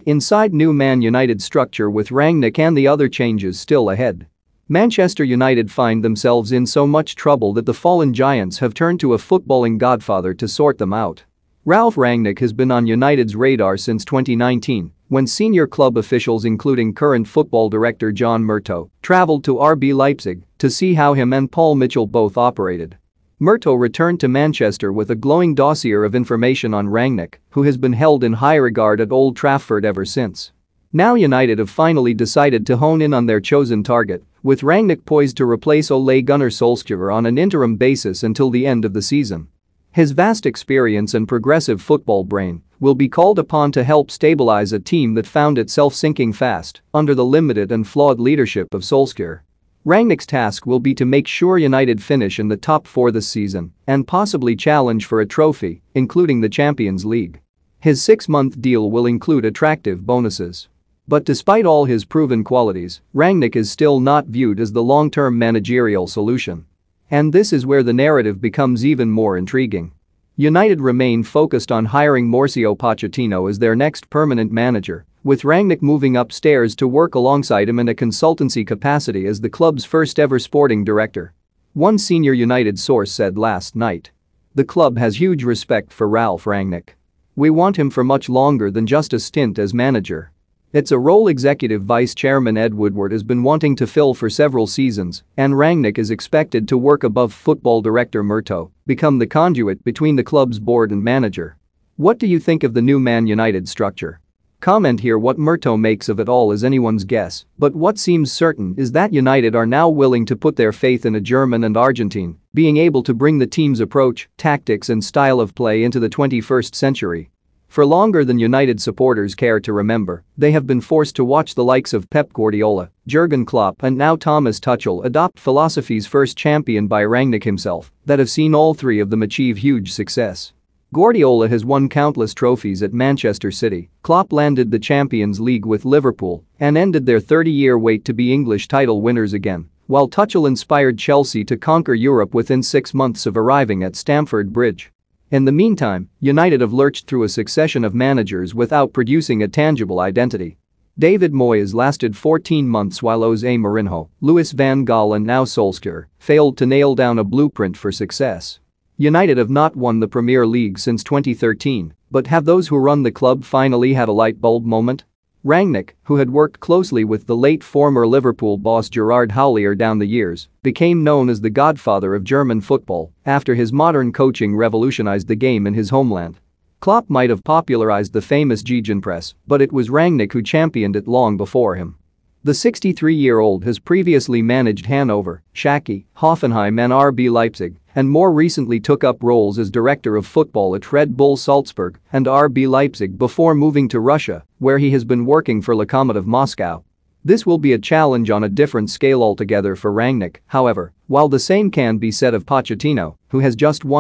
Inside new Man United structure with Rangnick and the other changes still ahead. Manchester United find themselves in so much trouble that the fallen giants have turned to a footballing godfather to sort them out. Ralf Rangnick has been on United's radar since 2019, when senior club officials including current football director John Murtough traveled to RB Leipzig to see how him and Paul Mitchell both operated. Murtough returned to Manchester with a glowing dossier of information on Rangnick, who has been held in high regard at Old Trafford ever since. Now United have finally decided to hone in on their chosen target, with Rangnick poised to replace Ole Gunnar Solskjaer on an interim basis until the end of the season. His vast experience and progressive football brain will be called upon to help stabilize a team that found itself sinking fast under the limited and flawed leadership of Solskjaer. Rangnick's task will be to make sure United finish in the top four this season and possibly challenge for a trophy, including the Champions League. His 6-month deal will include attractive bonuses. But despite all his proven qualities, Rangnick is still not viewed as the long-term managerial solution. And this is where the narrative becomes even more intriguing. United remain focused on hiring Mauricio Pochettino as their next permanent manager, with Rangnick moving upstairs to work alongside him in a consultancy capacity as the club's first-ever sporting director. One senior United source said last night. The club has huge respect for Ralf Rangnick. We want him for much longer than just a stint as manager. It's a role executive vice chairman Ed Woodward has been wanting to fill for several seasons, and Rangnick is expected to work above football director Murtough, become the conduit between the club's board and manager. What do you think of the new Man United structure? Comment here. What Murtough makes of it all is anyone's guess, but what seems certain is that United are now willing to put their faith in a German and Argentine, being able to bring the team's approach, tactics and style of play into the 21st century. For longer than United supporters care to remember, they have been forced to watch the likes of Pep Guardiola, Jurgen Klopp and now Thomas Tuchel adopt philosophies first championed by Rangnick himself that have seen all three of them achieve huge success. Guardiola has won countless trophies at Manchester City, Klopp landed the Champions League with Liverpool and ended their 30-year wait to be English title winners again, while Tuchel inspired Chelsea to conquer Europe within 6 months of arriving at Stamford Bridge. In the meantime, United have lurched through a succession of managers without producing a tangible identity. David Moyes lasted 14 months while Jose Mourinho, Louis van Gaal and now Solskjaer failed to nail down a blueprint for success. United have not won the Premier League since 2013, but have those who run the club finally had a light bulb moment? Rangnick, who had worked closely with the late former Liverpool boss Gerard Houllier down the years, became known as the godfather of German football after his modern coaching revolutionized the game in his homeland. Klopp might have popularized the famous Gegenpress, but it was Rangnick who championed it long before him. The 63-year-old has previously managed Hannover, Schalke, Hoffenheim and RB Leipzig, and more recently took up roles as director of football at Red Bull Salzburg and RB Leipzig before moving to Russia, where he has been working for Lokomotiv Moscow. This will be a challenge on a different scale altogether for Rangnick, however, while the same can be said of Pochettino, who has just won